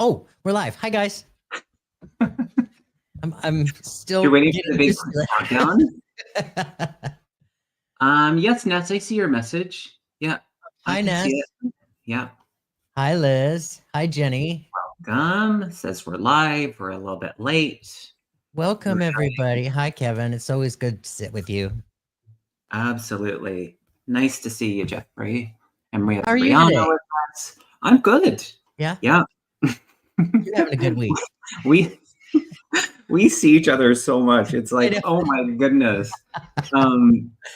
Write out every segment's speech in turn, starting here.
Oh, we're live. Hi, guys. I'm still You're waiting for the getting big used to countdown? it. Yes, Ness, I see your message. Yeah, I Hi, can see Ness. it. Yeah. Hi, Liz. Hi, Jenny. Welcome. Says we're live. We're a little bit late. Welcome, everybody. Hi, Kevin. It's always good to sit with you. Absolutely. Nice to see you, Jeffrey. And we have How are you Brianna today? with us. I'm good. Yeah? Yeah. You're having a good week. we we see each other so much. It's I like, know. oh my goodness.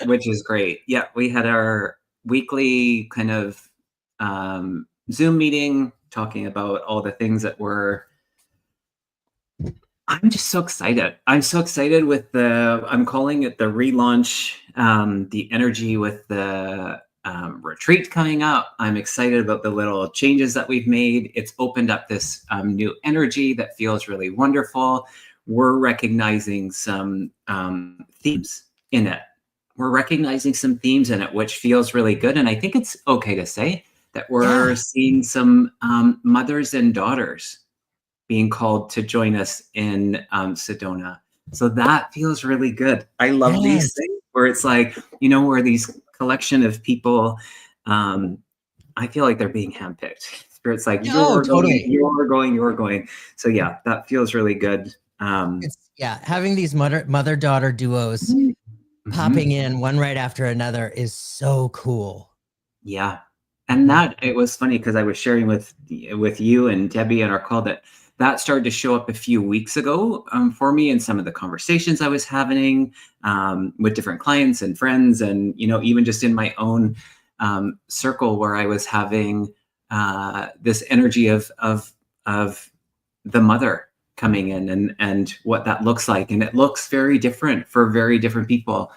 Which is great. Yeah, we had our weekly kind of Zoom meeting talking about all the things that I'm just so excited. I'm so excited with I'm calling it the relaunch, the energy with the retreat coming up. I'm excited about the little changes that we've made. It's opened up this new energy that feels really wonderful. We're recognizing some themes in it. Which feels really good. And I think it's okay to say that we're seeing some mothers and daughters being called to join us in Sedona. So that feels really good. I love these things where it's like, where these collection of people, I feel like they're being handpicked. Spirit's like, you're going. So yeah, that feels really good. Having these mother-daughter duos popping in one right after another is so cool. Yeah. And it was funny because I was sharing with you and Debbie on our call that started to show up a few weeks ago for me in some of the conversations I was having with different clients and friends, and even just in my own circle where I was having this energy of the mother coming in and what that looks like, and it looks very different for very different people.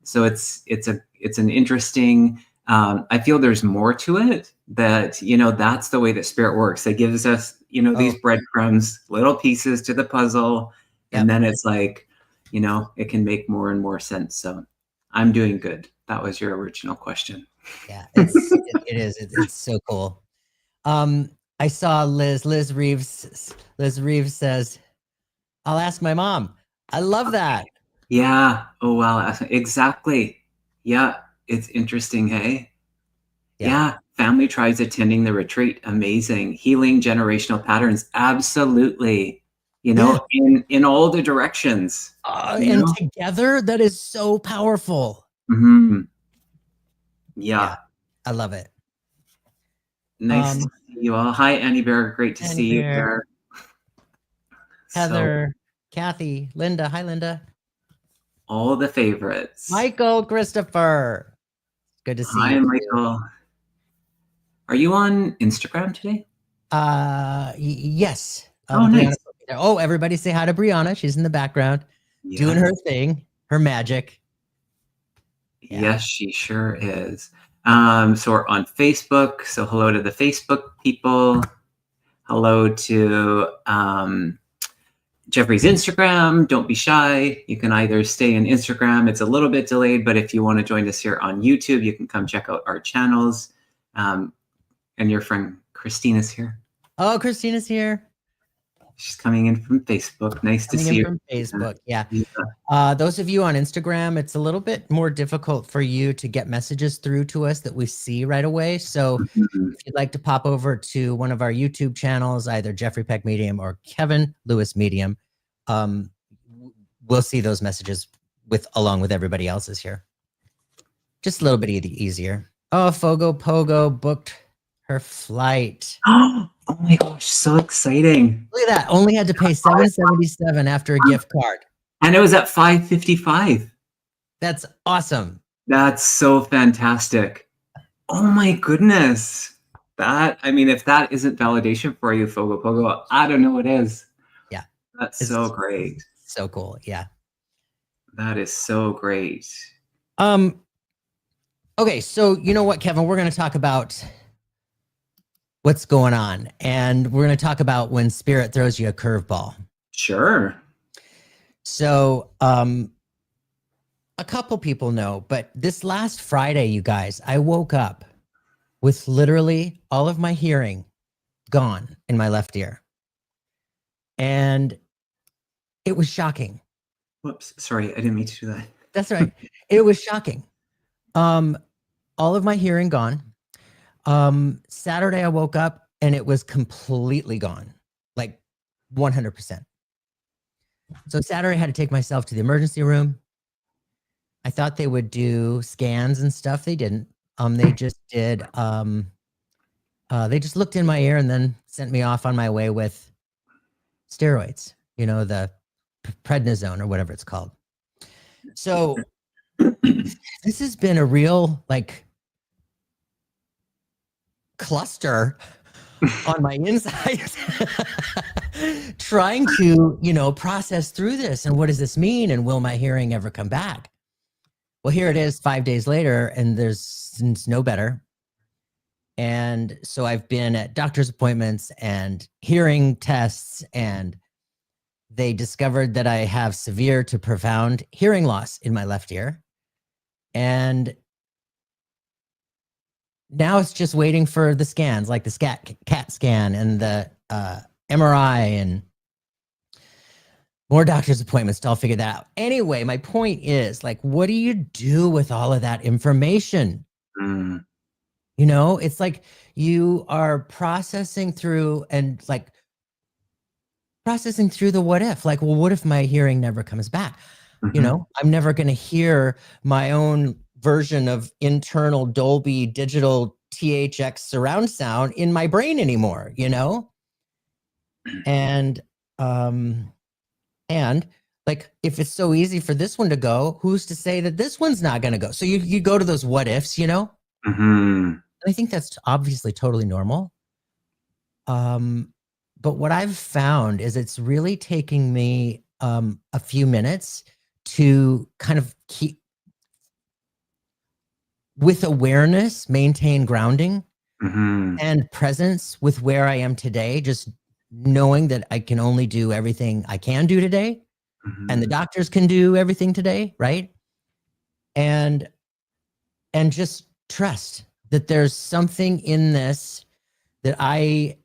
So it's an interesting. I feel there's more to it, that, that's the way that Spirit works. It gives us, these breadcrumbs, little pieces to the puzzle. And then it's like, it can make more and more sense. So I'm doing good. That was your original question. Yeah, it is. It's so cool. I saw Liz Reeves says, I'll ask my mom. I love that. Yeah. Oh, wow. Exactly. Yeah. It's interesting. Hey. Yeah. Family tribes attending the retreat. Amazing. Healing generational patterns. Absolutely. In all the directions. And together, that is so powerful. Mm-hmm. Yeah. I love it. Nice to see you all. Hi, Annie Bear. Great to see you here. Heather, Kathy, Linda. Hi, Linda. All the favorites. Michael, Christopher. Good to see you. Hi, Michael. Are you on Instagram today? Yes. Oh, nice. Oh, everybody say hi to Brianna. She's in the background doing her thing, her magic. Yes, she sure is. So we're on Facebook. So hello to the Facebook people. Hello to Jeffrey's Instagram. Don't be shy. You can either stay in Instagram. It's a little bit delayed, but if you want to join us here on YouTube, you can come check out our channels. And your friend Christina's here. Oh, Christina's here. She's coming in from Facebook. Nice to see you. From Facebook, yeah. Those of you on Instagram, it's a little bit more difficult for you to get messages through to us that we see right away. So if you'd like to pop over to one of our YouTube channels, either Jeffrey Peck Medium or Kevin Lewis Medium, we'll see those messages along with everybody else's here. Just a little bit easier. Oh, Fogo Pogo booked her flight. Oh my gosh, so exciting. Look at that. Only had to pay $777 after a gift card. And it was at $555. That's awesome. That's so fantastic. Oh my goodness. If that isn't validation for you, Fogo Pogo, I don't know what is. Yeah. That's so great. So cool. Yeah. That is so great. Okay, so you know what, Kevin? We're going to talk about what's going on, and we're going to talk about when Spirit throws you a curveball. Sure. So, a couple people know, but this last Friday, you guys, I woke up with literally all of my hearing gone in my left ear. And it was shocking. Whoops. Sorry, I didn't mean to do that. That's right. It was shocking. All of my hearing gone. Saturday I woke up and it was completely gone, like 100%. So Saturday I had to take myself to the emergency room. I thought they would do scans and stuff. They didn't. They just did. They just looked in my ear and then sent me off on my way with steroids. You know, the prednisone or whatever it's called. So this has been a real like cluster on my insides trying to, you know, process through this. And what does this mean? And will my hearing ever come back? Well, here it is 5 days later, and it's no better. And so I've been at doctor's appointments and hearing tests, and they discovered that I have severe to profound hearing loss in my left ear. And now it's just waiting for the scans, like the CAT scan and the MRI and more doctor's appointments to all figure that out. Anyway, my point is, like, what do you do with all of that information? You know, it's like you are processing through the what if, like, well, what if my hearing never comes back? You know, I'm never going to hear my own version of internal Dolby digital THX surround sound in my brain anymore, you know? And like, if it's so easy for this one to go, who's to say that this one's not going to go? So you go to those what ifs, you know? I think that's obviously totally normal. But what I've found is it's really taking me a few minutes to kind of keep with awareness, maintain grounding and presence with where I am today, just knowing that I can only do everything I can do today and the doctors can do everything today, right? And just trust that there's something in this that I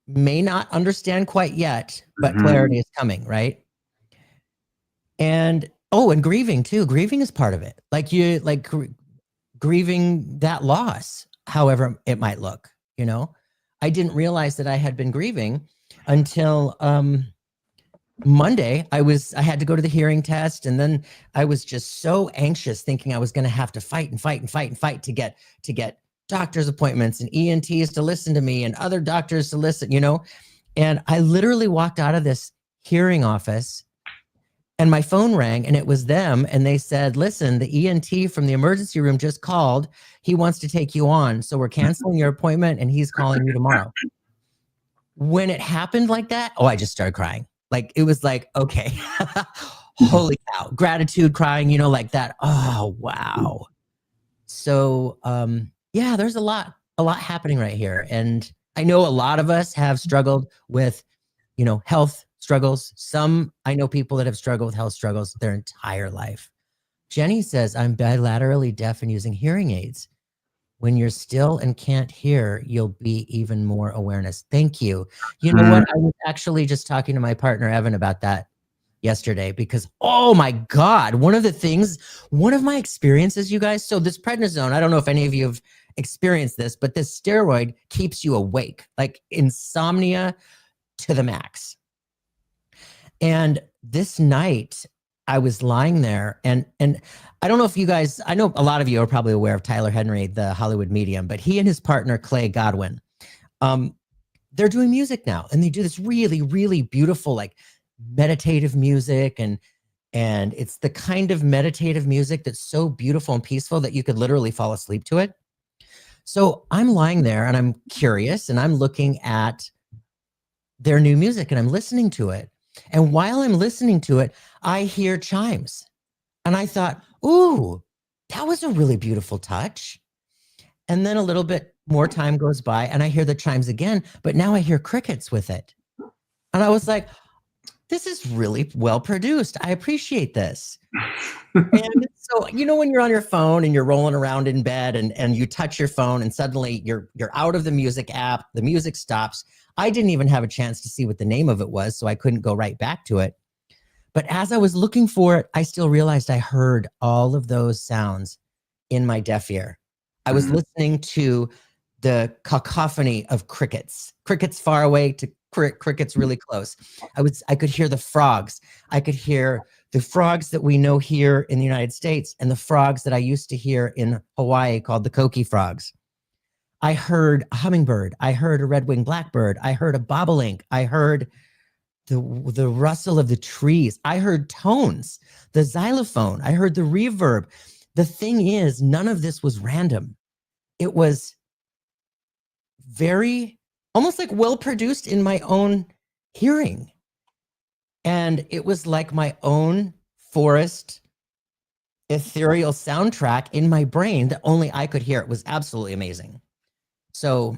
may not understand quite yet, but clarity is coming, right? And and grieving too. Grieving is part of it. Like grieving that loss, however it might look, you know? I didn't realize that I had been grieving until Monday. I had to go to the hearing test, and then I was just so anxious, thinking I was going to have to fight to get doctor's appointments and ENTs to listen to me and other doctors to listen, you know? And I literally walked out of this hearing office and my phone rang, and it was them. And they said, listen, the ENT from the emergency room just called. He wants to take you on. So we're canceling your appointment and he's calling you tomorrow. When it happened like that, I just started crying. Like, it was like, okay, holy cow, gratitude crying, you know, like that. Oh, wow. So, yeah, there's a lot happening right here. And I know a lot of us have struggled with, you know, health struggles. I know people that have struggled with health struggles their entire life. Jenny says, I'm bilaterally deaf and using hearing aids. When you're still and can't hear, you'll be even more awareness. Thank you. You know what? I was actually just talking to my partner, Evan, about that yesterday, because, oh my God, one of my experiences, you guys, so this prednisone, I don't know if any of you have experienced this, but this steroid keeps you awake, like insomnia to the max. And this night I was lying there, and I don't know if you guys, I know a lot of you are probably aware of Tyler Henry, the Hollywood medium, but he and his partner, Clay Godwin, they're doing music now, and they do this really, really beautiful, like meditative music. And it's the kind of meditative music that's so beautiful and peaceful that you could literally fall asleep to it. So I'm lying there and I'm curious, and I'm looking at their new music and I'm listening to it. And while I'm listening to it, I hear chimes. And I thought, ooh, that was a really beautiful touch. And then a little bit more time goes by and I hear the chimes again, but now I hear crickets with it. And I was like, this is really well produced. I appreciate this. And so, when you're on your phone and you're rolling around in bed and you touch your phone and suddenly you're out of the music app, the music stops. I didn't even have a chance to see what the name of it was, so I couldn't go right back to it. But as I was looking for it, I still realized I heard all of those sounds in my deaf ear. I was listening to the cacophony of crickets far away to crickets really close. I could hear the frogs. I could hear the frogs that we know here in the United States and the frogs that I used to hear in Hawaii called the coqui frogs. I heard a hummingbird. I heard a red-winged blackbird. I heard a bobolink. I heard the rustle of the trees. I heard tones, the xylophone. I heard the reverb. The thing is, none of this was random. It was very, almost like well produced in my own hearing. And it was like my own forest ethereal soundtrack in my brain that only I could hear. It was absolutely amazing. So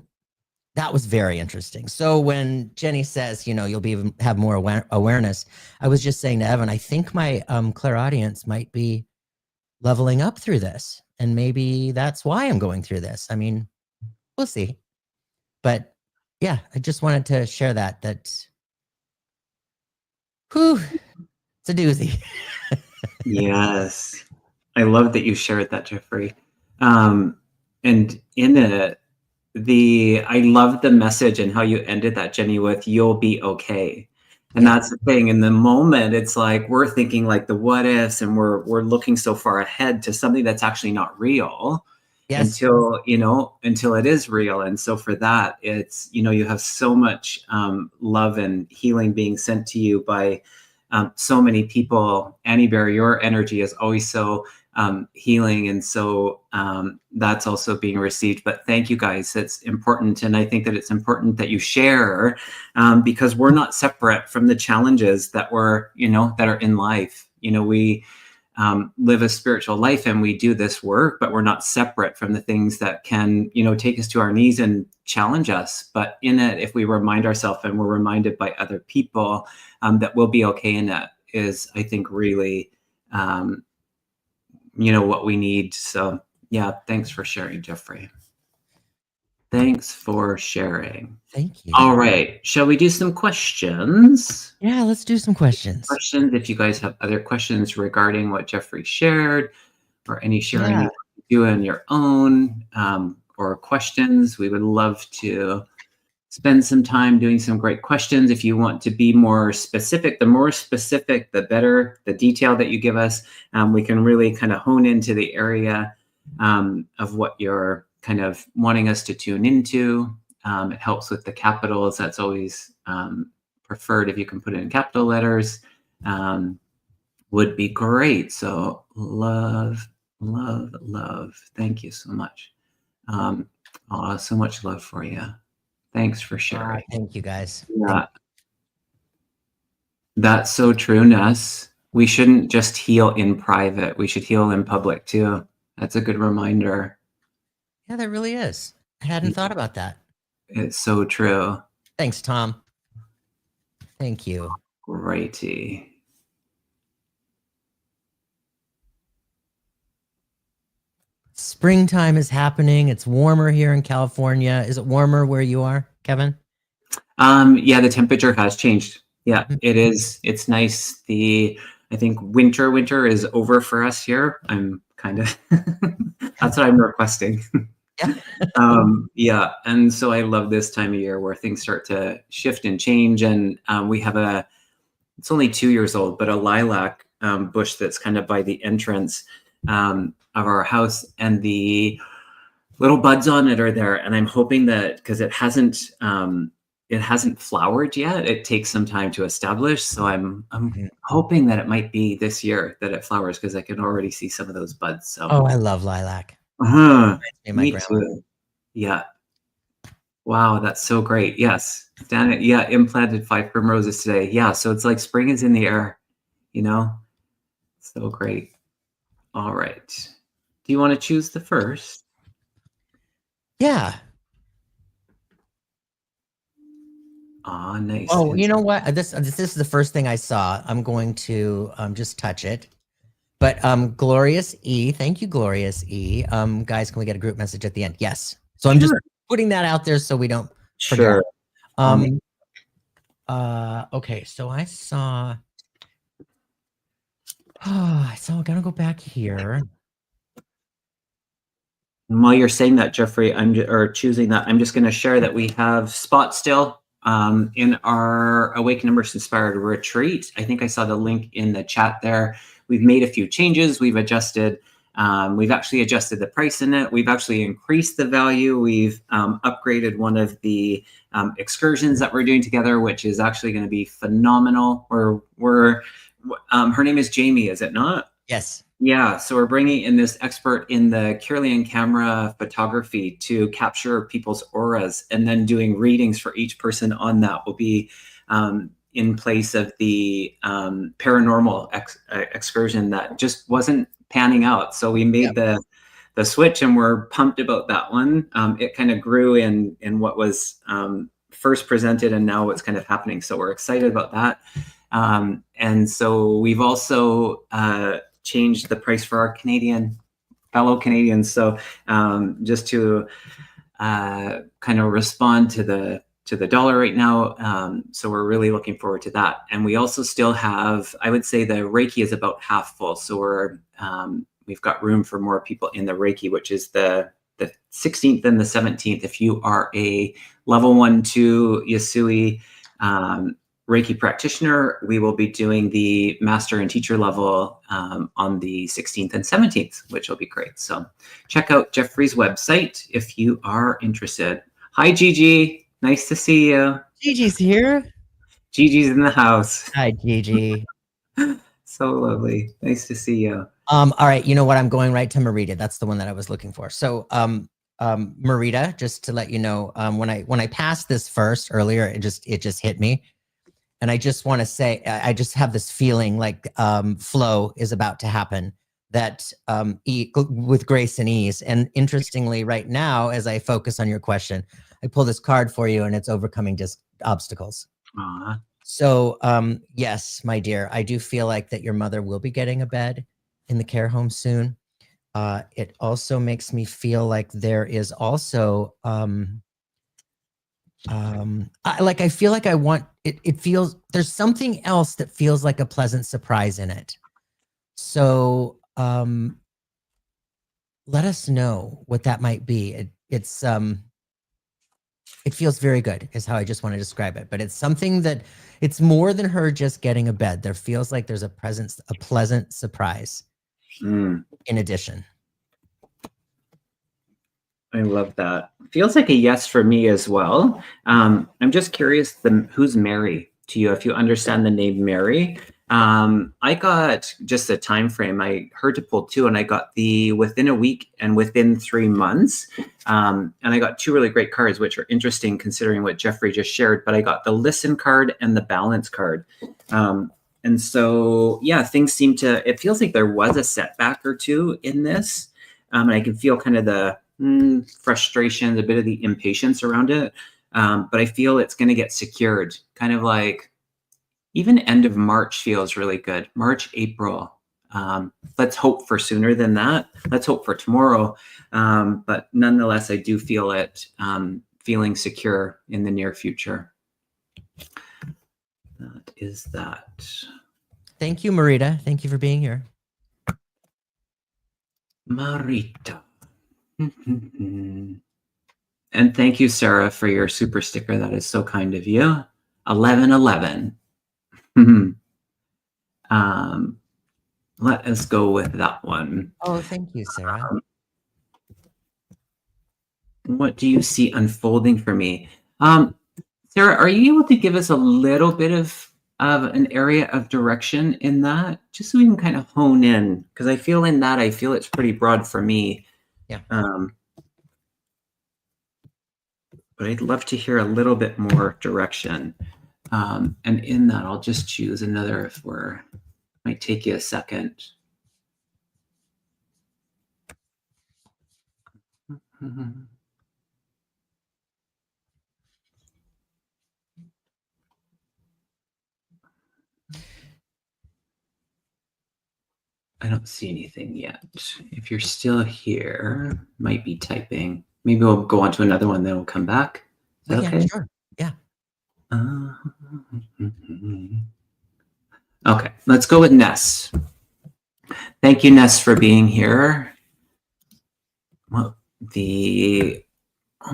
that was very interesting. So when Jenny says, you'll have more awareness, I was just saying to Evan, I think my clairaudience might be leveling up through this. And maybe that's why I'm going through this. I mean, we'll see. But yeah, I just wanted to share that whew, it's a doozy. Yes. I love that you shared that, Jeffrey. And in it, I love the message and how you ended that, Jenny, with "you'll be okay." And that's the thing. In the moment, it's like we're thinking like the what ifs, and we're looking so far ahead to something that's actually not real. Yes. Until it is real. And so for that, it's you have so much love and healing being sent to you by so many people. Annie Bear, your energy is always so healing, and so that's also being received. But thank you guys, it's important. And I think that it's important that you share because we're not separate from the challenges that that are in life. We live a spiritual life and we do this work, but we're not separate from the things that can take us to our knees and challenge us. But in it, if we remind ourselves and we're reminded by other people that we'll be okay in it, is I think really what we need. So yeah, thanks for sharing, Jeffrey. Thanks for sharing. Thank you. All right, shall we do some questions? Yeah, let's do some questions. If you guys have other questions regarding what Jeffrey shared, or any sharing you want to do on your own, or questions, we would love to spend some time doing some great questions. If you want to be more specific, the more specific, the better. The detail that you give us, we can really kind of hone into the area of what you're kind of wanting us to tune into. It helps with the capitals. That's always preferred. If you can put it in capital letters, would be great. So love. Thank you so much. So much love for you. Thanks for sharing. Thank you, guys. Yeah. That's so true, Ness. We shouldn't just heal in private. We should heal in public too. That's a good reminder. Yeah, that really is. I hadn't thought about that. It's so true. Thanks, Tom. Thank you. Righty. Springtime is happening. It's warmer here in California. Is it warmer where you are, Kevin? Yeah, the temperature has changed. Yeah, it is. It's nice. I think winter is over for us here. I'm kind of that's what I'm requesting. Yeah. And so I love this time of year where things start to shift and change. And we have it's only 2 years old, but a lilac bush that's kind of by the entrance of our house, and the little buds on it are there. And I'm hoping that, because it hasn't flowered yet, it takes some time to establish. So I'm hoping that it might be this year that it flowers, because I can already see some of those buds. So I love lilac. Me too. Yeah. Wow, that's so great. Yes. Yeah, implanted 5 primroses today. Yeah, so it's like spring is in the air, So great. All right. Do you want to choose the first? Yeah. Ah, nice. Oh, you know what? This is the first thing I saw. I'm going to just touch it. But Glorious E, thank you, Glorious E. Guys, can we get a group message at the end? Yes. So I'm just Sure. putting that out there so we don't forget. Sure. Okay, so I saw. Oh, I'm gonna go back here. And while you're saying that, Jeffrey, or choosing that, I'm just going to share that we have spots still in our Awaken Immerse Inspired retreat. I think I saw the link in the chat there. We've made a few changes. We've adjusted. We've actually adjusted the price in it. We've actually increased the value. We've upgraded one of the excursions that we're doing together, which is actually going to be phenomenal. Her name is Jamie, is it not? Yes. Yeah, so we're bringing in this expert in the Kirlian camera photography to capture people's auras, and then doing readings for each person on that will be in place of the paranormal excursion that just wasn't panning out. So we made the switch, and we're pumped about that one. It kind of grew in what was first presented, and now what's kind of happening. So we're excited about that. And so we've also changed the price for our fellow Canadians. So just to kind of respond to the dollar right now. So we're really looking forward to that. And we also still have, I would say the Reiki is about half full. So we've got room for more people in the Reiki, which is the 16th and the 17th. If you are a level 1-2 Yasui Reiki practitioner, we will be doing the master and teacher level on the 16th and 17th, which will be great. So check out Jeffrey's website if you are interested. Hi, Gigi. Nice to see you. Gigi's here. Gigi's in the house. Hi, Gigi. So lovely. Nice to see you. All right, you know what? I'm going right to Marita. That's the one that I was looking for. So Marita, just to let you know, when I passed this first earlier, it just hit me. And I just want to say, I just have this feeling like flow is about to happen, that with grace and ease. And interestingly, right now, as I focus on your question, I pull this card for you, and it's overcoming obstacles. Aww. So yes, my dear, I do feel like that your mother will be getting a bed in the care home soon. It also makes me feel like there is also I feel like I want it. It feels there's something else that feels like a pleasant surprise in it. So let us know what that might be. It feels very good is how I just want to describe it. But it's something that it's more than her just getting a bed. There feels like there's a pleasant surprise in addition. I love that. Feels like a yes for me as well. I'm just curious, who's Mary to you? If you understand the name Mary, I got just a time frame. I heard to pull two, and I got the within a week and within 3 months. And I got two really great cards, which are interesting considering what Jeffrey just shared. But I got the listen card and the balance card. And so, yeah, things seem to. It feels like there was a setback or two in this, and I can feel kind of the frustration, a bit of the impatience around it. But I feel it's going to get secured. Kind of like even end of March feels really good. March, April. Let's hope for sooner than that. Let's hope for tomorrow. But nonetheless, I do feel it feeling secure in the near future. That is that. Thank you, Marita. Thank you for being here. Marita. And thank you, Sarah, for your super sticker. That is so kind of you. 1111. Let us go with that one. Oh, thank you, Sarah. What do you see unfolding for me? Sarah, are you able to give us a little bit of an area of direction in that, just so we can kind of hone in? Because I feel it's pretty broad for me. Yeah. But I'd love to hear a little bit more direction. And in that, I'll just choose another might take you a second. I don't see anything yet. If you're still here, might be typing. Maybe we'll go on to another one, then we'll come back. Is that okay? Sure. Yeah. Okay, let's go with Ness. Thank you, Ness, for being here. Well,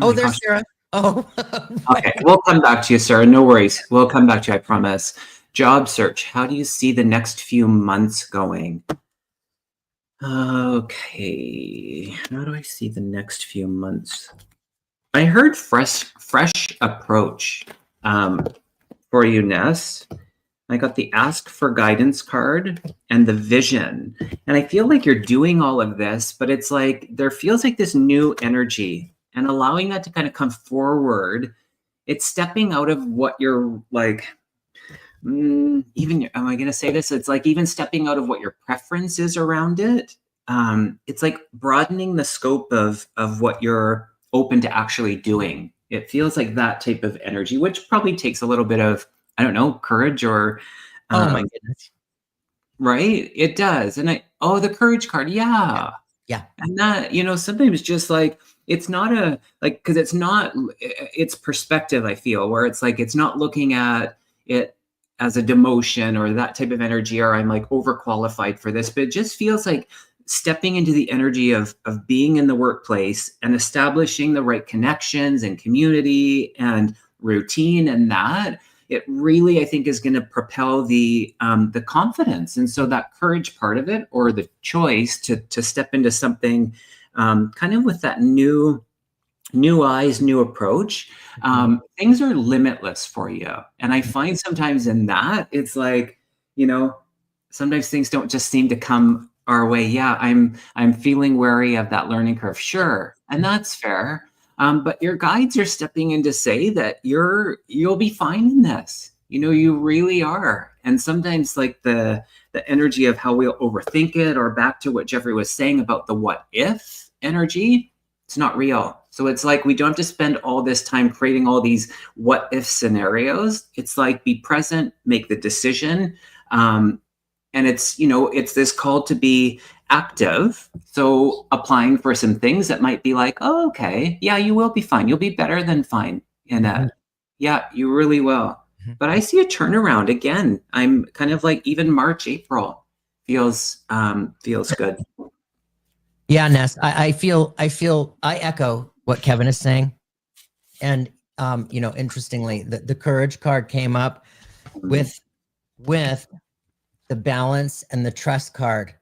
oh there's Sarah. Oh, okay. We'll come back to you, Sarah. No worries. We'll come back to you, I promise. Job search. How do you see the next few months going? Okay. How do I see the next few months? I heard fresh approach for you, Ness. I got the ask for guidance card and the vision. And I feel like you're doing all of this, but it's like there feels like this new energy, and allowing that to kind of come forward. It's stepping out of what you're like, even, am I going to say this? It's like even stepping out of what your preference is around it. It's like broadening the scope of what you're open to actually doing. It feels like that type of energy, which probably takes a little bit of, I don't know, courage or, oh my goodness. Right? It does. And the courage card. Yeah. Yeah. And that, sometimes just like, it's not because it's perspective, I feel, where it's like, it's not looking at it as a demotion or that type of energy, or I'm like overqualified for this, but it just feels like stepping into the energy of being in the workplace and establishing the right connections and community and routine, and that it really, I think, is going to propel the confidence. And so that courage part of it, or the choice to step into something kind of with that new eyes, new approach, things are limitless for you. And I find sometimes in that, it's like, sometimes things don't just seem to come our way. Yeah, I'm feeling wary of that learning curve. Sure. And that's fair. But your guides are stepping in to say that you'll be fine in this. You really are. And sometimes like the energy of how we'll overthink it, or back to what Jeffrey was saying about the what if energy, it's not real. So it's like we don't have to spend all this time creating all these what if scenarios. It's like be present, make the decision. And it's this call to be active. So applying for some things that might be like, oh, okay, yeah, you will be fine. You'll be better than fine in that. Yeah, you really will. But I see a turnaround again. I'm kind of like even March, April feels good. Yeah, Ness, I echo what Kevin is saying. And, interestingly, the courage card came up with the balance and the trust card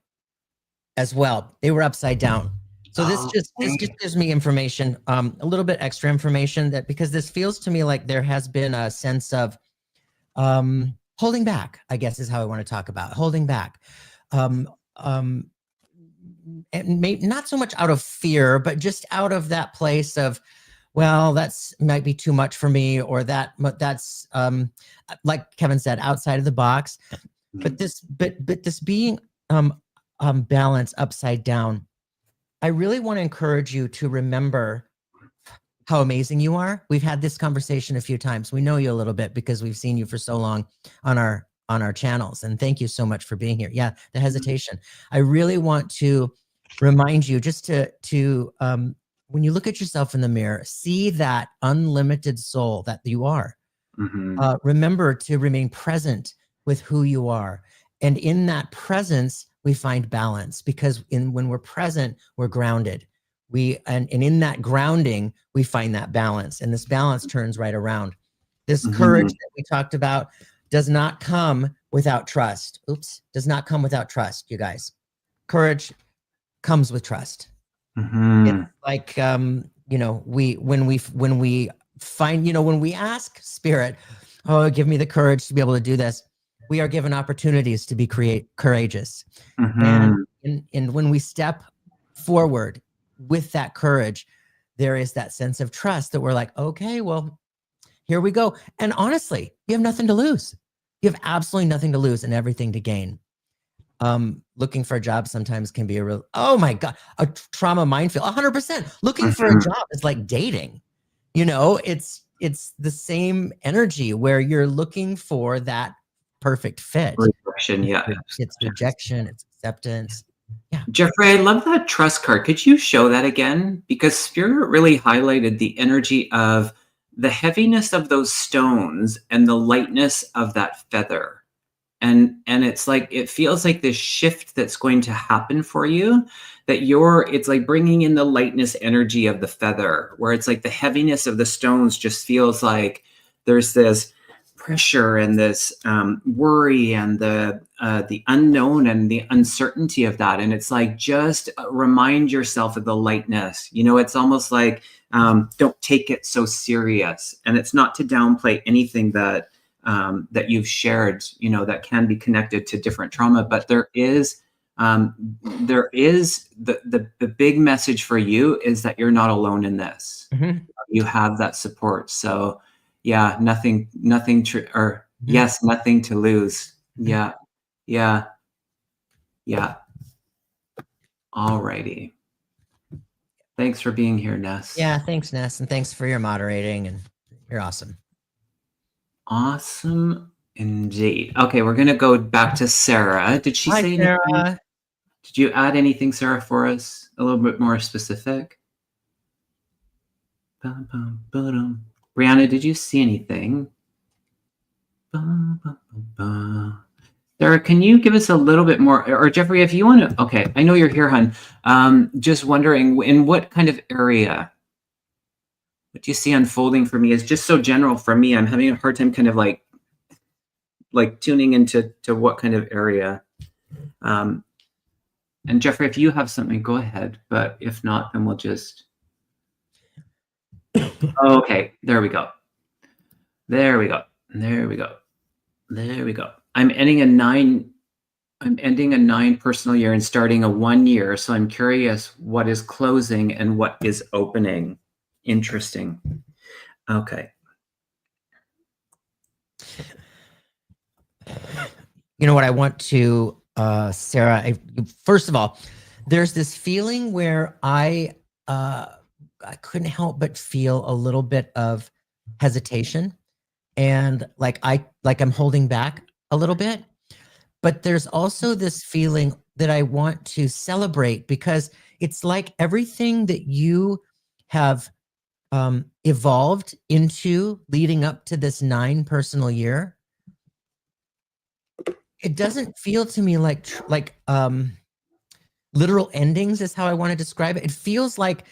as well. They were upside down. So this just gives me information, a little bit extra information, that because this feels to me like there has been a sense of holding back, I guess is how I want to talk about holding back. And not so much out of fear, but just out of that place of, well, that's might be too much for me, or that's like Kevin said, outside of the box. But this being balanced upside down, I really want to encourage you to remember how amazing you are. We've had this conversation a few times. We know you a little bit because we've seen you for so long on our channels. And thank you so much for being here. Yeah, the hesitation. I really want to remind you just to when you look at yourself in the mirror, see that unlimited soul that you are. Remember to remain present with who you are. And in that presence, we find balance, because when we're present, we're grounded. And in that grounding, we find that balance, and this balance turns right around. This courage that we talked about does not come without trust. Does not come without trust, you guys. Courage comes with trust. It's like, when we find, when we ask Spirit, oh, give me the courage to be able to do this, we are given opportunities to be courageous. And when we step forward with that courage, there is that sense of trust that we're like, okay, well, here we go. And honestly, you have nothing to lose. You have absolutely nothing to lose and everything to gain. Looking for a job sometimes can be a real, oh my God, a trauma minefield. 100%. Looking for a job is like dating. It's the same energy where you're looking for that perfect fit. Rejection, yeah. It's rejection. It's acceptance. Yeah. Jeffrey, I love that trust card. Could you show that again? Because Spirit really highlighted the energy of the heaviness of those stones and the lightness of that feather. And it's like, it feels like this shift that's going to happen for you, that it's like bringing in the lightness energy of the feather, where it's like the heaviness of the stones just feels like there's this pressure and this worry and the unknown and the uncertainty of that. And it's like, just remind yourself of the lightness. It's almost like, don't take it so serious. And it's not to downplay anything that you've shared, that can be connected to different trauma, but there is the big message for you is that you're not alone in this. Mm-hmm. You have that support. So yeah, nothing to lose. Yeah. All righty. Thanks for being here, Ness. Yeah, thanks, Ness, and thanks for your moderating, and you're awesome. Awesome indeed. Okay, we're gonna go back to Sarah. Did she say anything? Sarah. Did you add anything, Sarah, for us? A little bit more specific? Brianna, did you see anything? Sarah, can you give us a little bit more? Or Jeffrey, if you want to, okay, I know you're here, hon. Just wondering, in what kind of area? What do you see unfolding for me is just so general for me. I'm having a hard time kind of like tuning into what kind of area. And Jeffrey, if you have something, go ahead. But if not, then we'll just. Okay, there we go. I'm ending a 9 personal year and starting a 1 year. So I'm curious what is closing and what is opening. Interesting. Okay. You know what I want to, Sarah, first of all, there's this feeling where I couldn't help but feel a little bit of hesitation, and like I'm holding back a little bit. But there's also this feeling that I want to celebrate, because it's like everything that you have evolved into leading up to this 9 personal year, it doesn't feel to me like literal endings is how I want to describe it. It feels like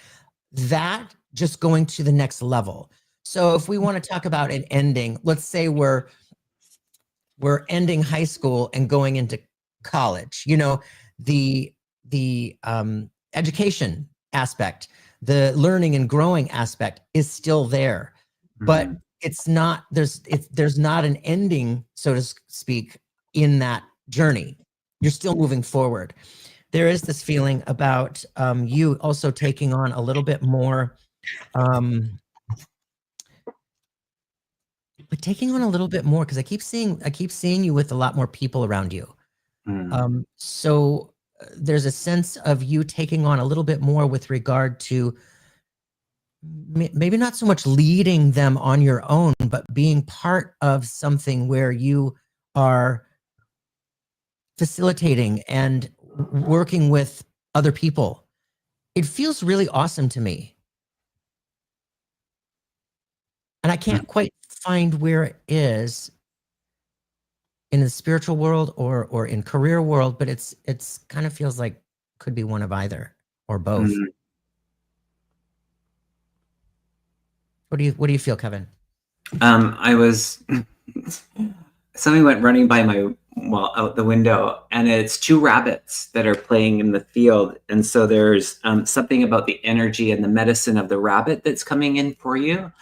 that just going to the next level. So if we want to talk about an ending, let's say we're ending high school and going into college, the education aspect, the learning and growing aspect is still there, but it's not, there's not an ending, so to speak, in that journey. You're still moving forward. There is this feeling about you also taking on a little bit more, but taking on a little bit more, because I keep seeing you with a lot more people around you. So there's a sense of you taking on a little bit more with regard to maybe not so much leading them on your own, but being part of something where you are facilitating and working with other people. It feels really awesome to me. And I can't quite find where it is in the spiritual world or in career world, but it's kind of feels like could be one of either or both. What do you feel, Kevin? Something went running by out the window, and it's 2 rabbits that are playing in the field. And so there's something about the energy and the medicine of the rabbit that's coming in for you.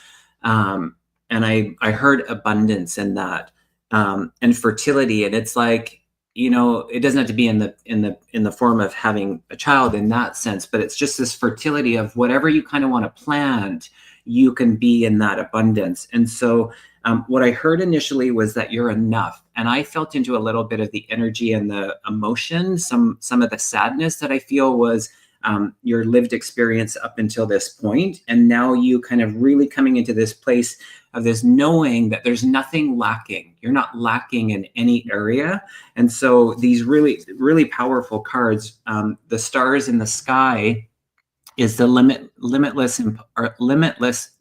And I heard abundance in that, and fertility. And it's like, it doesn't have to be in the form of having a child in that sense, but it's just this fertility of whatever you kind of want to plant, you can be in that abundance. And so what I heard initially was that you're enough. And I felt into a little bit of the energy and the emotion, some of the sadness that I feel was your lived experience up until this point. And now you kind of really coming into this place of this knowing that there's nothing lacking. You're not lacking in any area. And so these really, really powerful cards, the stars in the sky is the limitless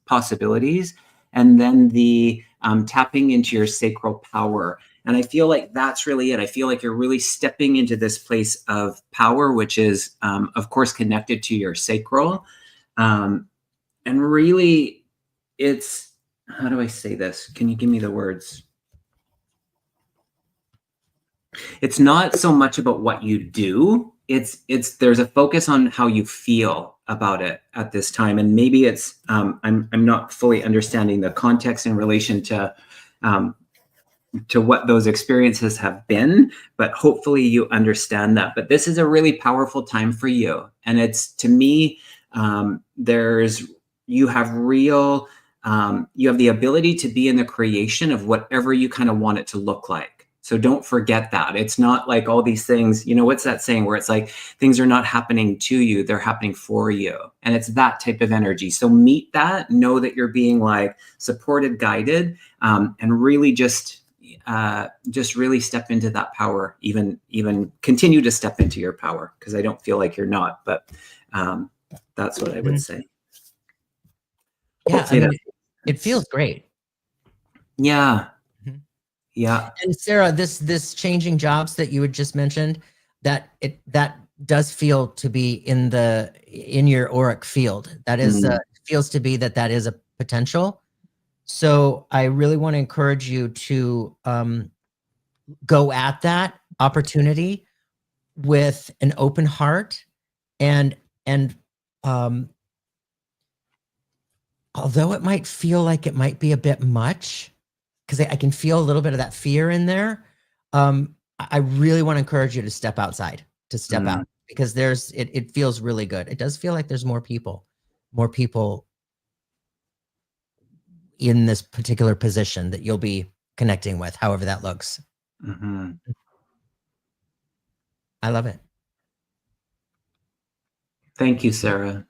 possibilities. And then the tapping into your sacral power. And I feel like that's really it. I feel like you're really stepping into this place of power, which is, of course, connected to your sacral. And really, it's, how do I say this? Can you give me the words? It's not so much about what you do. There's a focus on how you feel about it at this time. And maybe it's, I'm not fully understanding the context in relation to what those experiences have been, but hopefully you understand that. But this is a really powerful time for you. And it's, to me, you have the ability to be in the creation of whatever you kind of want it to look like. So don't forget that. It's not like all these things, what's that saying where it's like things are not happening to you, they're happening for you. And it's that type of energy. So meet that, know that you're being like supported, guided, and really just really step into that power, even continue to step into your power, because I don't feel like you're not, but that's what I would say. Yeah, I mean, it feels great. Yeah. Yeah. And Sarah, this changing jobs that you had just mentioned, that does feel to be in your auric field. That is feels to be that is a potential. So I really want to encourage you to go at that opportunity with an open heart, and although it might feel like it might be a bit much, because I can feel a little bit of that fear in there. I really want to encourage you to step outside, to step out, because it feels really good. It does feel like there's more people in this particular position that you'll be connecting with, however that looks. I love it. Thank you, Sarah.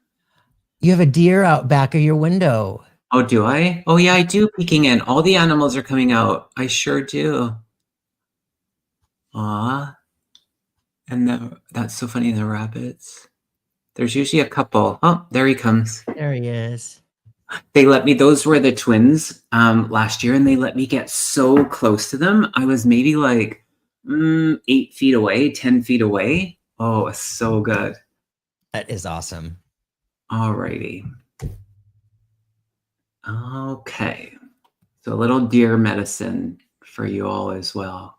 You have a deer out back of your window. Oh, do I? Oh, yeah, I do, peeking in. All the animals are coming out. I sure do. Aw. And that's so funny, the rabbits. There's usually a couple. Oh, there he comes. There he is. They let me, those were the twins last year, and they let me get so close to them. I was maybe like 8 feet away, 10 feet away. Oh, it's so good. That is awesome. All righty. Okay. So a little deer medicine for you all as well.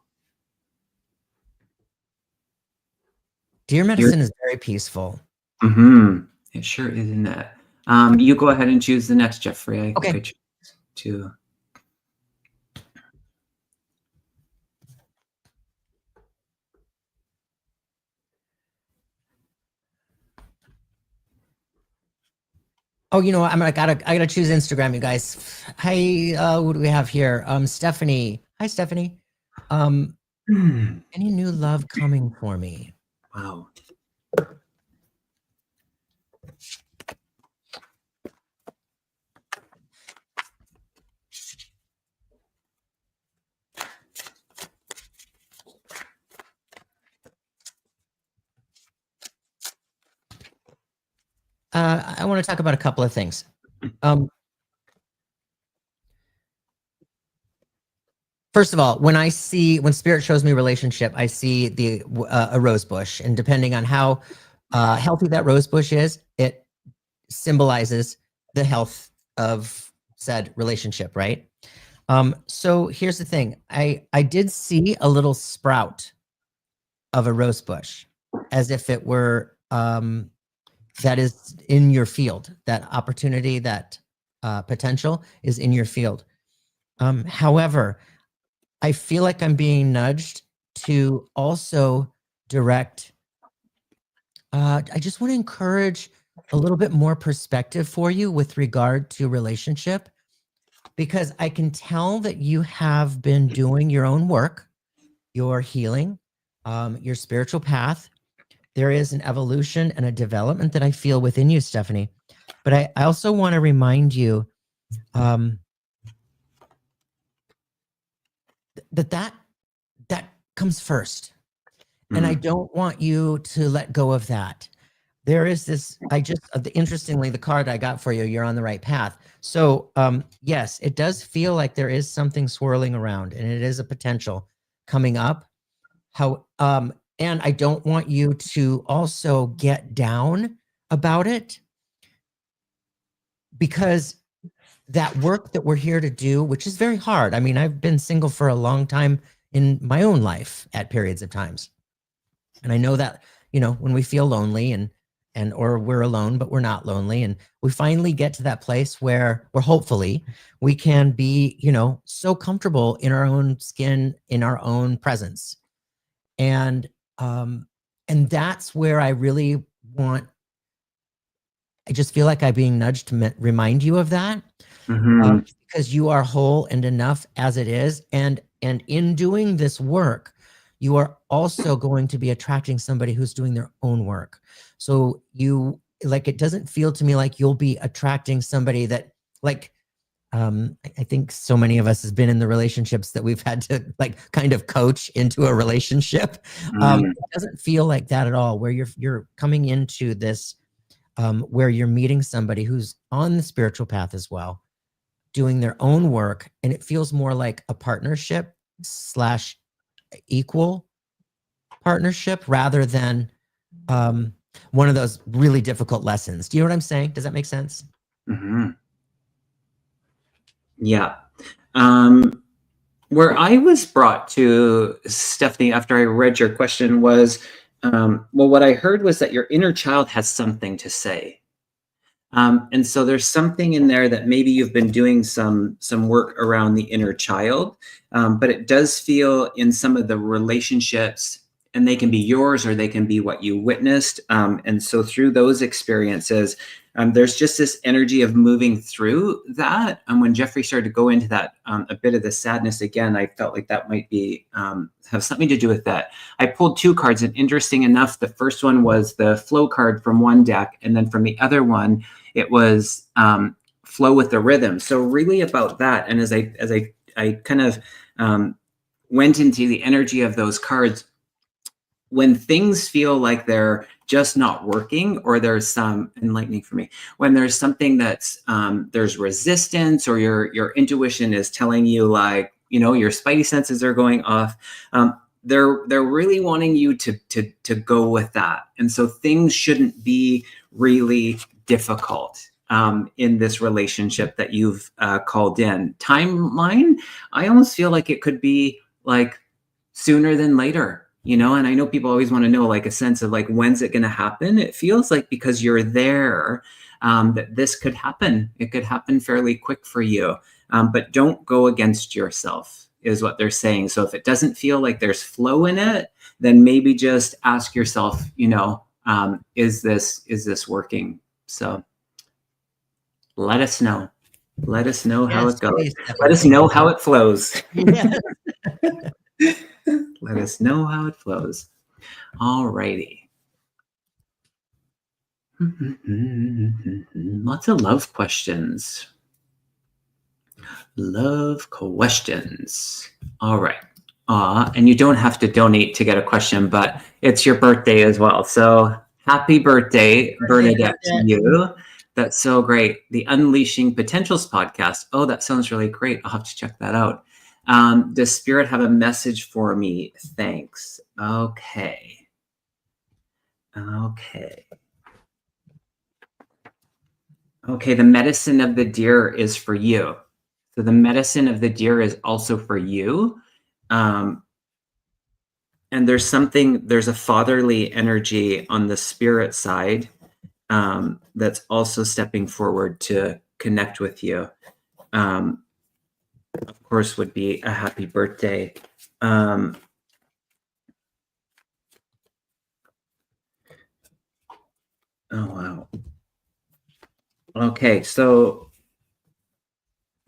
Deer medicine is very peaceful. It sure is, isn't it? You go ahead and choose the next, Jeffrey. Okay. I choose to. Oh, you know what? I gotta choose Instagram, you guys. Hi, what do we have here? Stephanie. Hi, Stephanie. Any new love coming for me? Wow. I want to talk about a couple of things. First of all, when Spirit shows me relationship, I see a rose bush, and depending on how healthy that rose bush is, it symbolizes the health of said relationship, right? So here's the thing. I did see a little sprout of a rose bush, as if it were that is in your field. That opportunity, that potential is in your field. However, I feel like I'm being nudged to also direct. I just want to encourage a little bit more perspective for you with regard to relationship, because I can tell that you have been doing your own work, your healing, your spiritual path. There is an evolution and a development that I feel within you, Stephanie. But I also want to remind you that comes first. And I don't want you to let go of that. There is this, interestingly, the card I got for you, you're on the right path. So, yes, it does feel like there is something swirling around, and it is a potential coming up. And I don't want you to also get down about it, because that work that we're here to do, which is very hard. I mean, I've been single for a long time in my own life at periods of times. And I know that, when we feel lonely or we're alone, but we're not lonely. And we finally get to that place where hopefully we can be, so comfortable in our own skin, in our own presence. And that's where I really I just feel like I'm being nudged to remind you of that, because you are whole and enough as it is. And in doing this work, you are also going to be attracting somebody who's doing their own work. So it doesn't feel to me like you'll be attracting somebody that I think so many of us has been in the relationships that we've had to kind of coach into a relationship. It doesn't feel like that at all, where you're coming into this, where you're meeting somebody who's on the spiritual path as well, doing their own work. And it feels more like a partnership / equal partnership, rather than one of those really difficult lessons. Do you know what I'm saying? Does that make sense? Yeah. Where I was brought to, Stephanie, after I read your question was, what I heard was that your inner child has something to say. And so there's something in there that maybe you've been doing some work around the inner child, but it does feel in some of the relationships, and they can be yours or they can be what you witnessed. And so through those experiences, there's just this energy of moving through that. And when Jeffrey started to go into that, a bit of the sadness again, I felt like that might be have something to do with that. I pulled 2 cards, and interesting enough, the first one was the flow card from one deck, and then from the other one, it was flow with the rhythm. So really about that. And as I kind of went into the energy of those cards, when things feel like they're just not working, or there's some enlightening for me, when there's something that's there's resistance, or your intuition is telling you, your spidey senses are going off, they're really wanting you to go with that. And so things shouldn't be really difficult in this relationship that you've called in. Timeline, I almost feel like it could be sooner than later. And I know people always want to know a sense of when's it going to happen? It feels like because you're there, that this could happen. It could happen fairly quick for you, but don't go against yourself is what they're saying. So if it doesn't feel like there's flow in it, then maybe just ask yourself, is this working? So let us know. Let us know how it goes. Please, let us know how it flows. Yes. Let us know how it flows. All righty. Lots of love questions. Love questions. All right. And you don't have to donate to get a question, but it's your birthday as well. So happy birthday, Bernadette, to you. That's so great. The Unleashing Potentials podcast. Oh, that sounds really great. I'll have to check that out. Does Spirit have a message for me? Thanks. Okay. The medicine of the deer is for you. So the medicine of the deer is also for you. And there's a fatherly energy on the spirit side that's also stepping forward to connect with you. Of course, would be a happy birthday. Oh, wow. Okay, so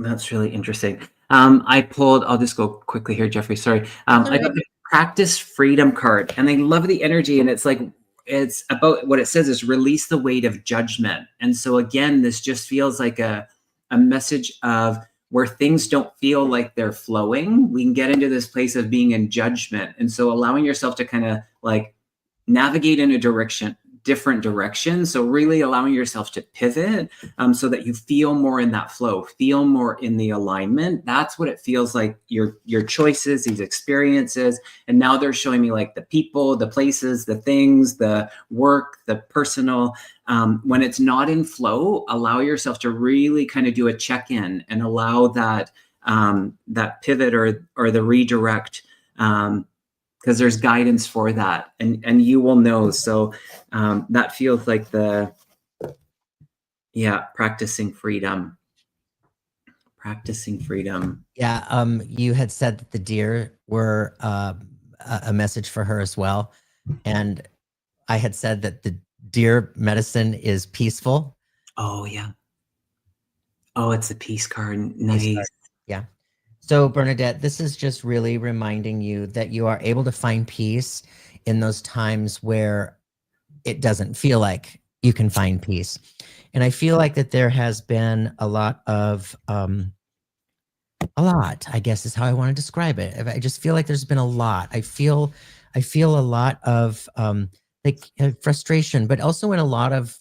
that's really interesting. I'll just go quickly here, Jeffrey, sorry. I got the Practice Freedom card, and I love the energy, and it's about what it says is release the weight of judgment. And so again, this just feels like a message of where things don't feel like they're flowing, we can get into this place of being in judgment. And so allowing yourself to kind of like navigate in a different direction. So really allowing yourself to pivot, so that you feel more in that flow, feel more in the alignment. That's what it feels like, your choices, these experiences. And now they're showing me like the people, the places, the things, the work, the personal. When it's not in flow, allow yourself to really kind of do a check-in and allow that that pivot or the redirect, because there's guidance for that, and you will know. So that feels like practicing freedom. Yeah, you had said that the deer were a message for her as well, and I had said that the deer medicine is peaceful. Oh yeah. Oh, it's a peace card. Nice. Peace card. Yeah. So Bernadette, this is just really reminding you that you are able to find peace in those times where it doesn't feel like you can find peace. And I feel like that there has been a lot, I guess is how I want to describe it. I just feel like there's been a lot. I feel a lot of like frustration, but also in a lot of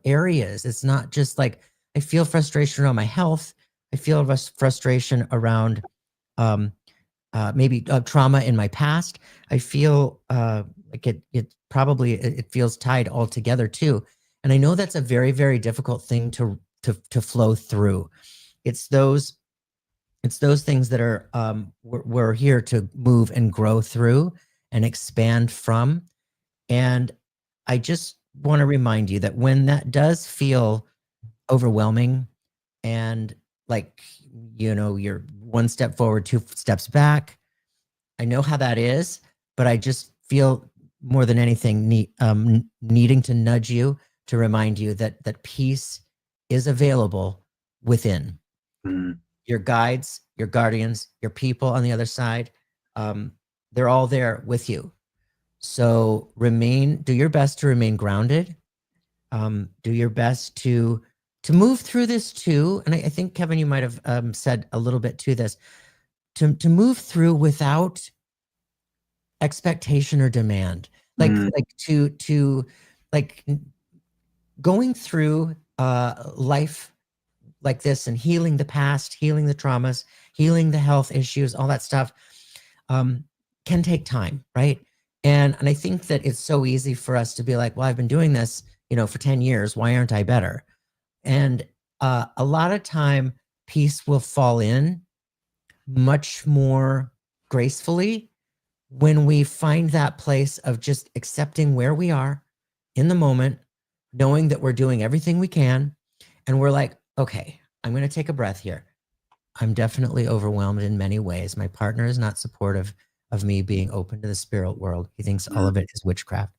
areas. It's not just like I feel frustration around my health. I feel frustration around maybe trauma in my past. I feel like it feels tied all together too. And I know that's a very, very difficult thing to flow through. It's those things that are we're here to move and grow through and expand from. And I just want to remind you that when that does feel overwhelming and like, you're one step forward, two steps back, I know how that is, but I just feel more than anything needing to nudge you, to remind you that peace is available within. Your guides, your guardians, your people on the other side, they're all there with you. So do your best to remain grounded. Do your best to move through this too. And I think, Kevin, you might have said a little bit to this, to move through without expectation or demand, like going through life like this and healing the past, healing the traumas, healing the health issues, all that stuff can take time, right? And I think that it's so easy for us to be like, well, I've been doing this, for 10 years. Why aren't I better? And a lot of time, peace will fall in much more gracefully when we find that place of just accepting where we are in the moment, knowing that we're doing everything we can. And we're like, okay, I'm going to take a breath here. I'm definitely overwhelmed in many ways. My partner is not supportive of me being open to the spirit world. He thinks all of it is witchcraft.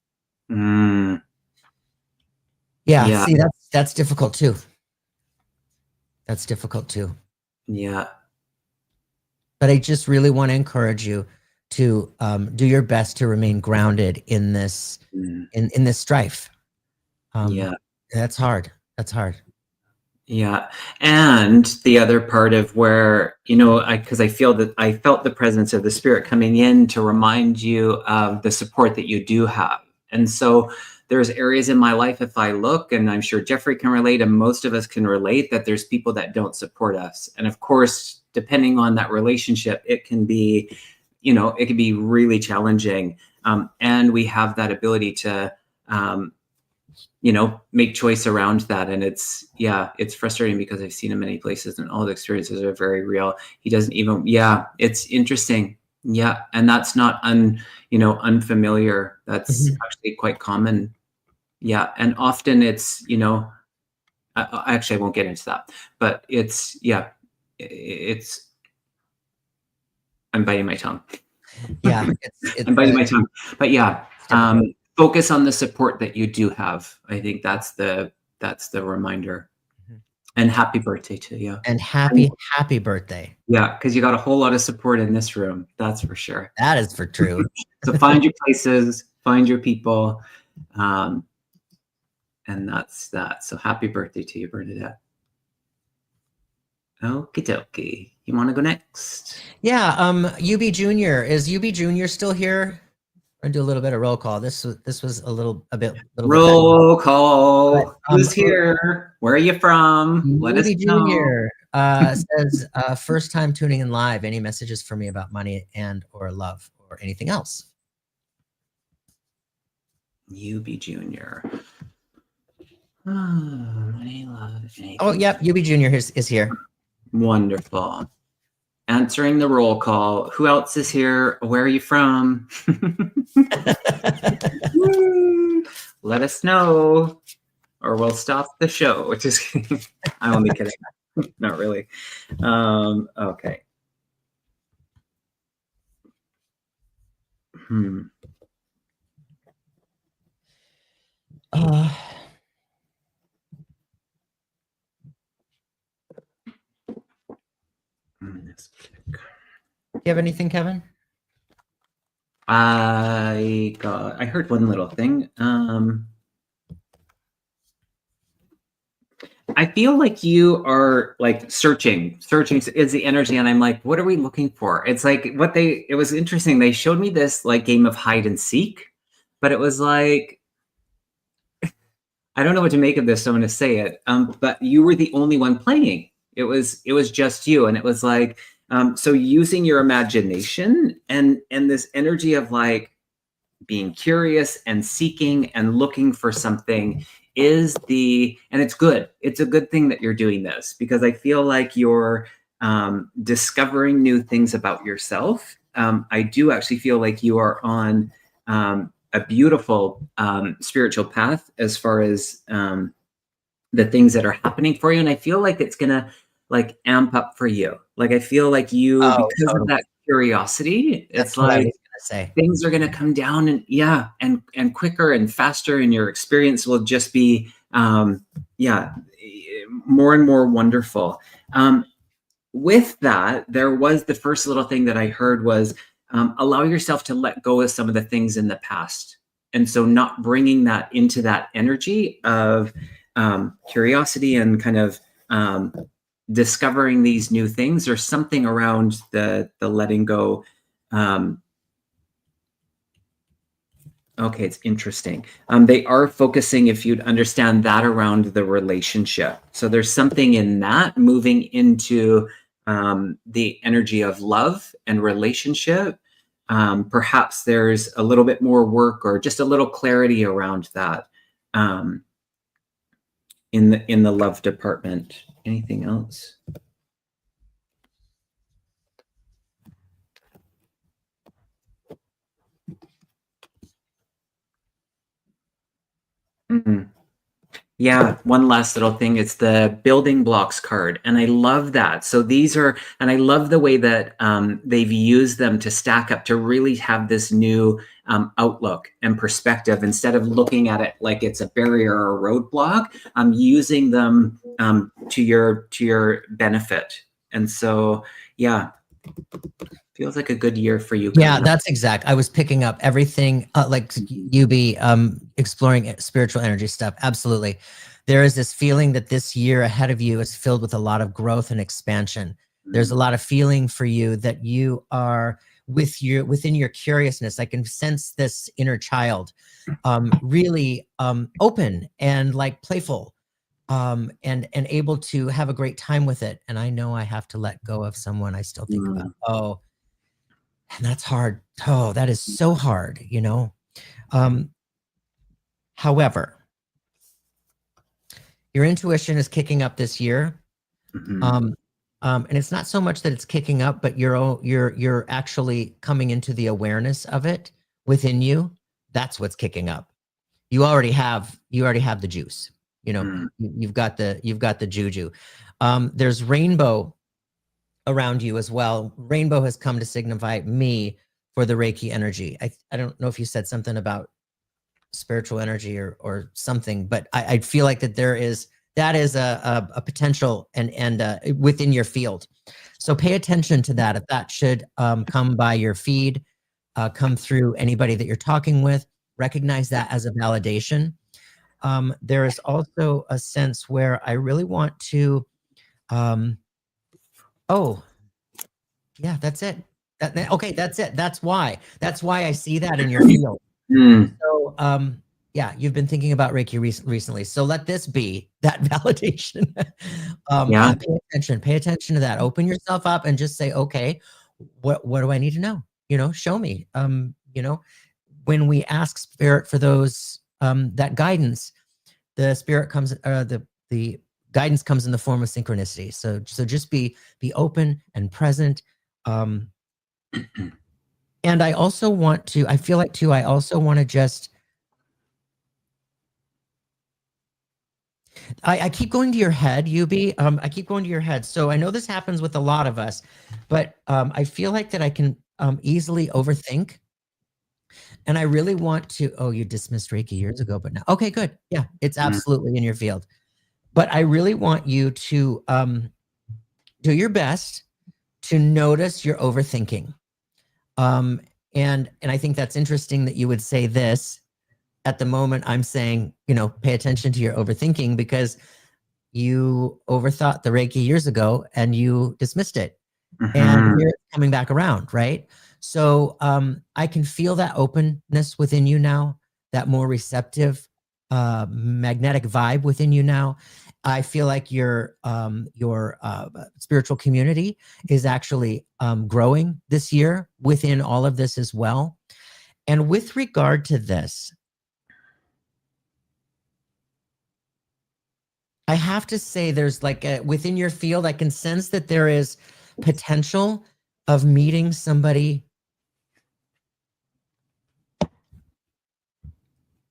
Yeah. See, that's difficult too. That's difficult too. Yeah. But I just really want to encourage you to do your best to remain grounded in this, in this strife. That's hard. That's hard. Yeah. And the other part of where, because I felt the presence of the spirit coming in to remind you of the support that you do have. And so there's areas in my life, if I look, and I'm sure Jeffrey can relate, and most of us can relate, that there's people that don't support us. And of course, depending on that relationship, it can be, it can be really challenging. And we have that ability to, make choice around that. And it's frustrating because I've seen him many places and all the experiences are very real. He doesn't even, it's interesting. Yeah. And that's not unfamiliar. That's actually quite common. Yeah. And often it's, actually, I won't get into that, but it's, I'm biting my tongue. Yeah. I'm biting my tongue, but focus on the support that you do have. I think that's the reminder. And happy birthday to you. And happy birthday. Yeah, because you got a whole lot of support in this room. That's for sure. That is for true. So find your places, find your people. And that's that. So happy birthday to you, Bernadette. Okie dokie. You want to go next? Yeah, UB Junior. Is UB Junior still here? I'm gonna do a little bit of roll call. This was a little bit fast. Roll call. But, Who's here? Where are you from? Let us UB know. Junior says first time tuning in live. Any messages for me about money and or love or anything else? UB Junior. Oh, money, love, anything. Oh, yep, UB Junior is here. Wonderful. Answering the roll call. Who else is here? Where are you from? Let us know, or we'll stop the show. Just kidding. I'm only kidding. Not really. Okay. Do you have anything, Kevin? I heard one little thing. I feel like you are like searching is the energy. And I'm like, what are we looking for? It's like it was interesting. They showed me this like game of hide and seek, but it was like, I don't know what to make of this. So I'm going to say it. But you were the only one playing. It was just you. And it was like, so using your imagination and this energy of like being curious and seeking and looking for something and it's good. It's a good thing that you're doing this, because I feel like you're discovering new things about yourself. I do actually feel like you are on a beautiful spiritual path as far as the things that are happening for you. And I feel like it's going to like amp up for you. Like, I feel like because of that curiosity, That's it's what I like, was gonna say. things are going to come down and quicker and faster, and your experience will just be more and more wonderful. With that, there was the first little thing that I heard was allow yourself to let go of some of the things in the past, and so not bringing that into that energy of curiosity and kind of discovering these new things, or something around the letting go. Okay, it's interesting. They are focusing, if you'd understand that, around the relationship. So there's something in that moving into the energy of love and relationship. Perhaps there's a little bit more work or just a little clarity around that in the love department. Anything else? Mm-hmm. Yeah, one last little thing. It's the building blocks card. And I love that. So and I love the way that they've used them to stack up, to really have this new outlook and perspective. Instead of looking at it like it's a barrier or a roadblock, I'm using them to your benefit. And so, yeah, feels like a good year for you. Yeah, that's exact. I was picking up everything like you be exploring spiritual energy stuff. Absolutely. There is this feeling that this year ahead of you is filled with a lot of growth and expansion. There's a lot of feeling for you that you are within your curiousness. I can sense this inner child really open and like playful and able to have a great time with it. And I know I have to let go of someone I still think about. Oh, and that's hard. Oh, that is so hard, you know? However, your intuition is kicking up this year. And it's not so much that it's kicking up, but you're actually coming into the awareness of it within you. That's what's kicking up. You already have the juice. You know, you've got the juju. There's rainbow around you as well. Rainbow has come to signify me for the Reiki energy. I don't know if you said something about spiritual energy or something, but I feel like that is a potential and within your field. So pay attention to that. If that should come by your feed, come through anybody that you're talking with, recognize that as a validation. There is also a sense where I really want to Oh, yeah, that's it. Okay, that's it. That's why I see that in your field. So, yeah, you've been thinking about Reiki recently. So let this be that validation. Yeah. Pay attention to that. Open yourself up and just say, okay, what do I need to know? Show me. When we ask spirit for those, that guidance, the spirit comes, the guidance comes in the form of synchronicity. So just be open and present. And I also want to, I feel like too, I also want to just, I keep going to your head, Yubi. I keep going to your head. So I know this happens with a lot of us, but I feel like that I can easily overthink. And I really want to, oh, you dismissed Reiki years ago, but now, okay, good. Yeah, it's absolutely in your field. But I really want you to do your best to notice your overthinking. And I think that's interesting that you would say this. At the moment, I'm saying, pay attention to your overthinking because you overthought the Reiki years ago and you dismissed it. And here it's coming back around, right? So I can feel that openness within you now, that more receptive, magnetic vibe within you now. I feel like your spiritual community is actually growing this year within all of this as well. And with regard to this, I have to say there's like within your field, I can sense that there is potential of meeting somebody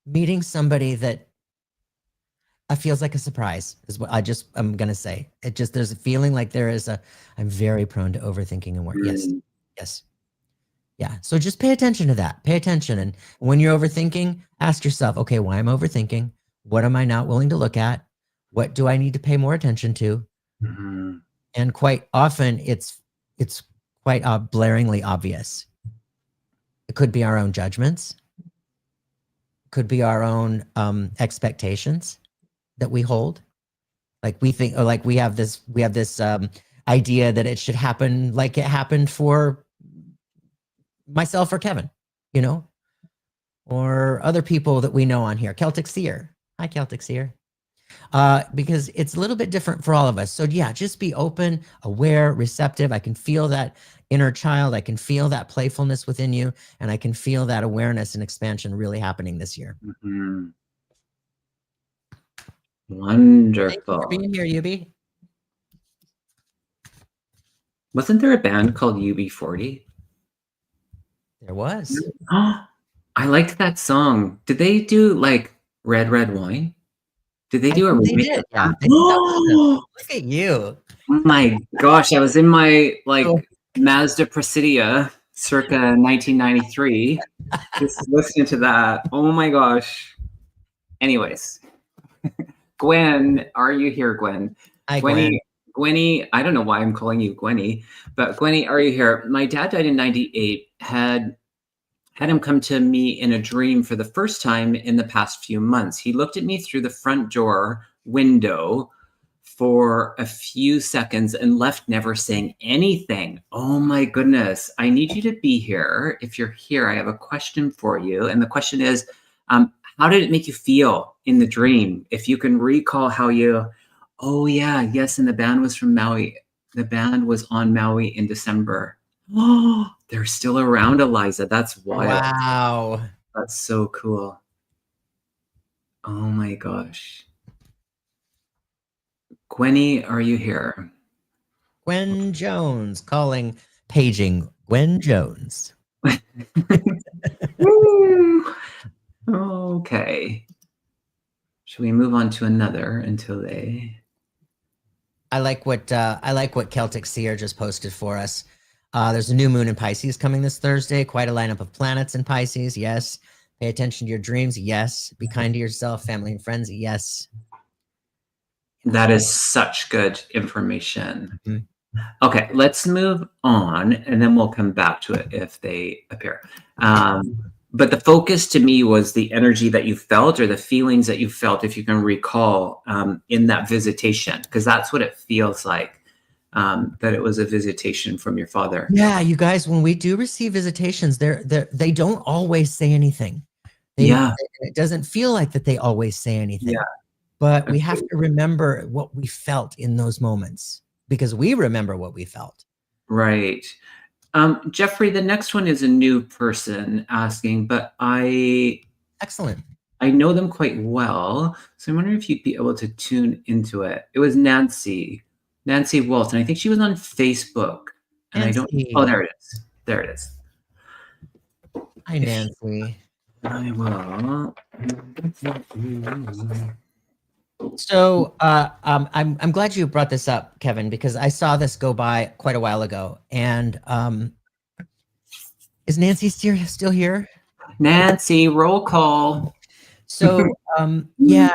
that feels like a surprise is what I'm going to say. There's a feeling like I'm very prone to overthinking and work. Yes. Yeah. So just pay attention to that. Pay attention. And when you're overthinking, ask yourself, okay, why am I overthinking? What am I not willing to look at? What do I need to pay more attention to? And quite often it's quite blaringly obvious. It could be our own judgments. Could be our own expectations that we hold. Like we think, or like we have this idea that it should happen like it happened for myself or Kevin, or other people that we know on here. Celtic Seer. Hi, Celtic Seer. Because it's a little bit different for all of us. So yeah, just be open, aware, receptive. I can feel that inner child. I can feel that playfulness within you. And I can feel that awareness and expansion really happening this year. Wonderful. Thank you for being here, Yubi. Wasn't there a band called UB40? There was. I liked that song. Did they do like Red Red Wine? Did they do a remake? They did, yeah. Look at you. My gosh, I was in my Mazda Presidia circa 1993 just listening to that. Oh my gosh. Anyways, Gwen, are you here, Gwen? Hi, Gwen. Gwenny, I don't know why I'm calling you Gwenny, but Gwenny, are you here? My dad died in 98, had him come to me in a dream for the first time in the past few months. He looked at me through the front door window for a few seconds and left, never saying anything. Oh my goodness. I need you to be here. If you're here, I have a question for you. And the question is, how did it make you feel in the dream? If you can recall how oh yeah, yes, and the band was from Maui. The band was on Maui in December. Oh, they're still around, Eliza. That's wild. Wow. That's so cool. Oh my gosh. Gwenny, are you here? Gwen Jones paging Gwen Jones. Okay. Should we move on to another until they... I like what Celtic Seer just posted for us. There's a new moon in Pisces coming this Thursday. Quite a lineup of planets in Pisces. Yes. Pay attention to your dreams. Yes. Be kind to yourself, family, and friends. Yes. That is such good information. Okay, let's move on, and then we'll come back to it if they appear. But the focus to me was the energy that you felt, or the feelings that you felt, if you can recall, in that visitation, because that's what it feels like. that it was a visitation from your father. Yeah, you guys, when we do receive visitations, they don't always say anything. Yeah. It doesn't feel like that they always say anything. Yeah. But we have Okay. to remember what we felt in those moments, because we remember what we felt. Right. Jeffrey, the next one is a new person asking, but Excellent. I know them quite well, so I'm wondering if you'd be able to tune into it. It was Nancy Walton. I think she was on Facebook, and I don't. Nancy. Oh, there it is. There it is. Hi, Nancy. I will. So I'm glad you brought this up, Kevin, because I saw this go by quite a while ago. And is Nancy still here? Nancy, roll call. So yeah.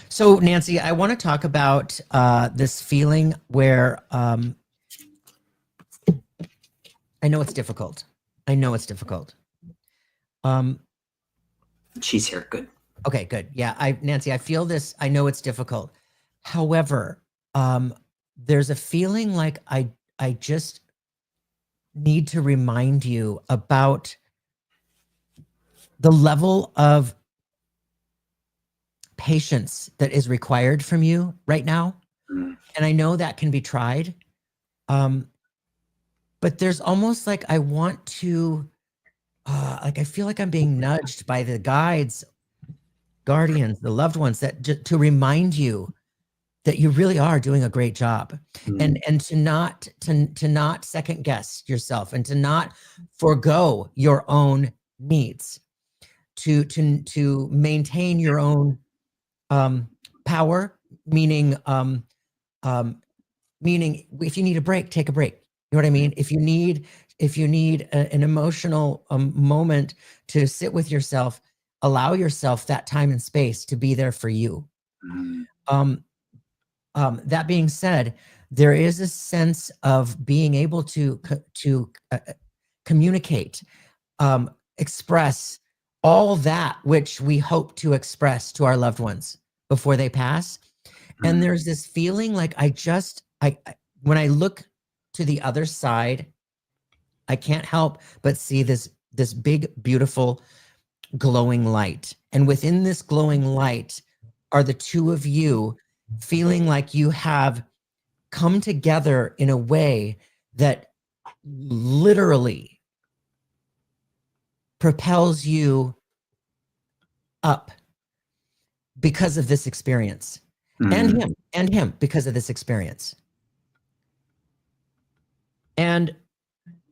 So Nancy, I want to talk about this feeling where I know it's difficult. I know it's difficult. She's here. Good. Okay, good. Yeah, Nancy, I feel this. I know it's difficult. However, there's a feeling like I just need to remind you about the level of patience that is required from you right now. And I know that can be tried. But there's almost like I want to, like I feel like I'm being nudged by the guides, guardians, the loved ones, that to remind you that you really are doing a great job, and to not second guess yourself, and to not forego your own needs, to maintain your own power, meaning meaning if you need a break, take a break. You know what I mean? If you need an emotional moment to sit with yourself, allow yourself that time and space to be there for you. That being said, there is a sense of being able to communicate, express all that which we hope to express to our loved ones before they pass. And there's this feeling like when I look to the other side, I can't help but see this big, beautiful, glowing light. And within this glowing light are the two of you feeling like you have come together in a way that literally propels you up because of this experience, and him because of this experience. And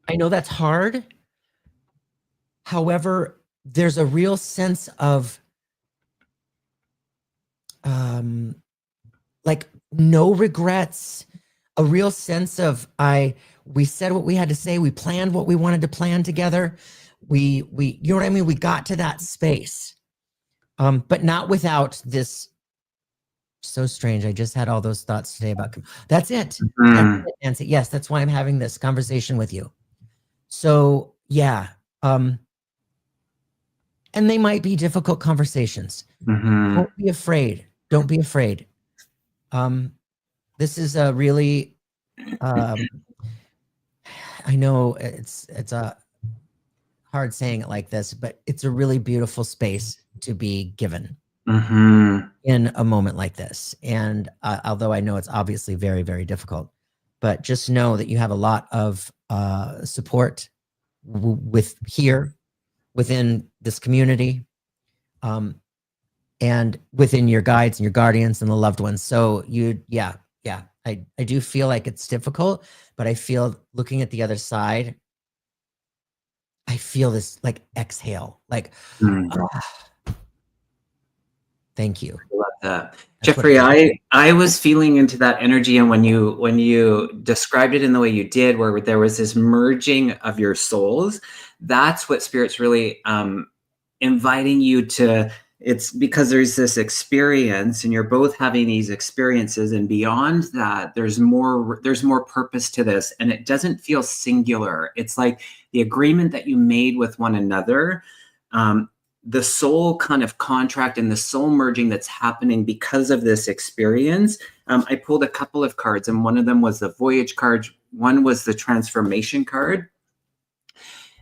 I know that's hard. However, there's a real sense of like no regrets, a real sense of we said what we had to say, we planned what we wanted to plan together. We you know what I mean? We got to that space. But not without this. So strange. I just had all those thoughts today about that's it. That's it, Nancy. Yes, that's why I'm having this conversation with you. So yeah. And they might be difficult conversations. Don't be afraid. Don't be afraid. This is a really I know it's a hard saying it like this, but it's a really beautiful space to be given in a moment like this. And although I know it's obviously very, very difficult, but just know that you have a lot of support within this community, and within your guides and your guardians and the loved ones. So I do feel like it's difficult, but I feel looking at the other side, I feel this like exhale, like, thank you. I love that. Jeffrey, I was feeling into that energy, and when you described it in the way you did, where there was this merging of your souls, that's what Spirit's really inviting you to it's because there's this experience and you're both having these experiences, and beyond that there's more purpose to this, and it doesn't feel singular. It's like the agreement that you made with one another, the soul kind of contract and the soul merging that's happening because of this experience. I pulled a couple of cards, and one of them was the voyage card, one was the transformation card.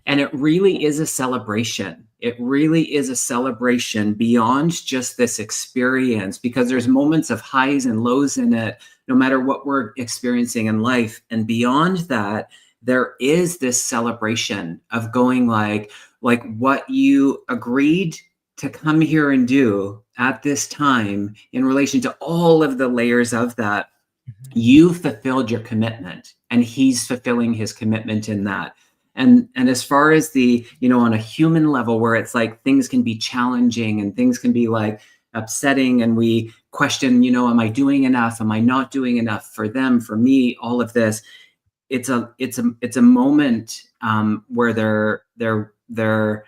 And it really is a celebration. It really is a celebration beyond just this experience, because there's moments of highs and lows in it, no matter what we're experiencing in life. And beyond that, there is this celebration of going like what you agreed to come here and do at this time in relation to all of the layers of that. You fulfilled your commitment, and he's fulfilling his commitment in that. And as far as the, on a human level, where it's like things can be challenging and things can be like upsetting, and we question, am I doing enough? Am I not doing enough for them, for me, all of this? It's a moment where they're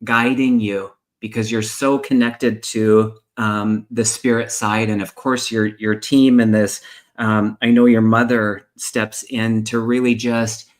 guiding you, because you're so connected to the spirit side. And of course your team and this, I know your mother steps in to really just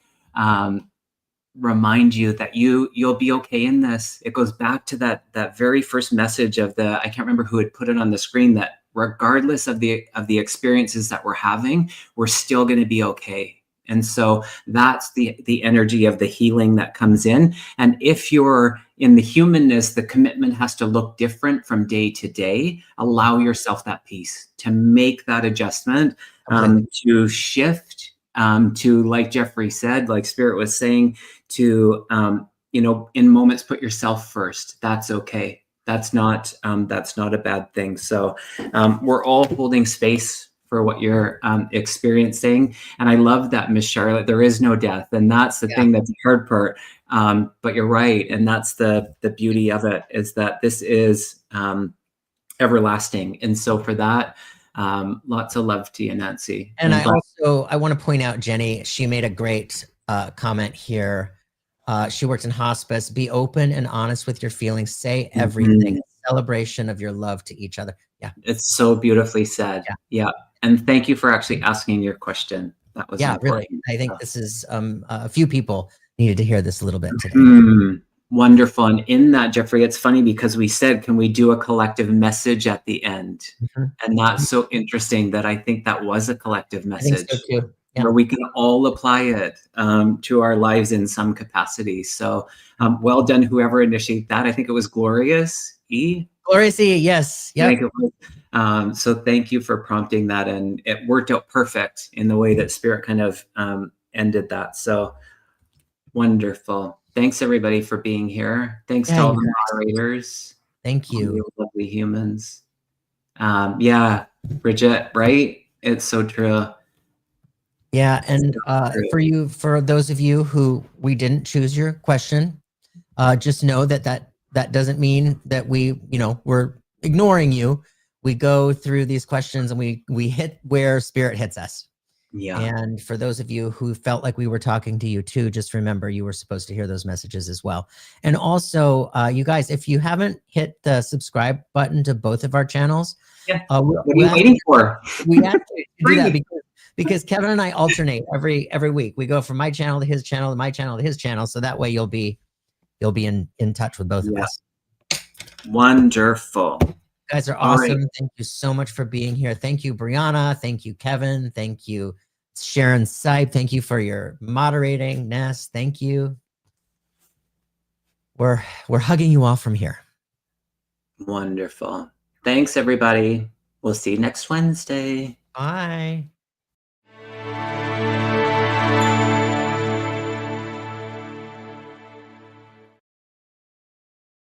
remind you that you'll be okay in this. It goes back to that very first message of I can't remember who had put it on the screen, that regardless of the experiences that we're having, we're still going to be okay. And so that's the energy of the healing that comes in. And if you're in the humanness, the commitment has to look different from day to day. Allow yourself that peace to make that adjustment, to shift, to, like Jeffrey said, like Spirit was saying, to, in moments, put yourself first. That's okay. That's not a bad thing. So we're all holding space for what you're experiencing. And I love that, Miss Charlotte, there is no death. And that's the thing that's the hard part. But you're right. And that's the beauty of it, is that this is everlasting. And so for that, lots of love to you, Nancy. And I want to point out, Jenny, she made a great comment here. She works in hospice. Be open and honest with your feelings. Say everything. Celebration of your love to each other. Yeah. It's so beautifully said. Yeah. And thank you for actually asking your question. That was really. I think this is a few people needed to hear this a little bit today. Wonderful. And in that, Jeffrey, it's funny because we said, can we do a collective message at the end? And that's so interesting, that I think that was a collective message. I think so too. Yeah. Where we can all apply it to our lives in some capacity. So well done, whoever initiated that. I think it was Glorious E. Glorious E, yes. Yeah. So thank you for prompting that. And it worked out perfect in the way that Spirit kind of ended that. So wonderful. Thanks, everybody, for being here. Thanks to all the moderators. Thank you. You lovely humans. Yeah, Bridget, right? It's so true. Yeah, and for those of you who we didn't choose your question, just know that doesn't mean that we're ignoring you. We go through these questions and we hit where Spirit hits us. Yeah. And for those of you who felt like we were talking to you too, just remember you were supposed to hear those messages as well. And also, you guys, if you haven't hit the subscribe button to both of our channels, what are you waiting for? We have to do that because Kevin and I alternate every week. We go from my channel to his channel, to my channel to his channel, so that way you'll be in touch with both of us. Wonderful. You guys are awesome. Right. Thank you so much for being here. Thank you, Brianna. Thank you, Kevin. Thank you, Sharon Sipe. Thank you for your moderating, Ness. Thank you. We're hugging you all from here. Wonderful. Thanks, everybody. We'll see you next Wednesday. Bye.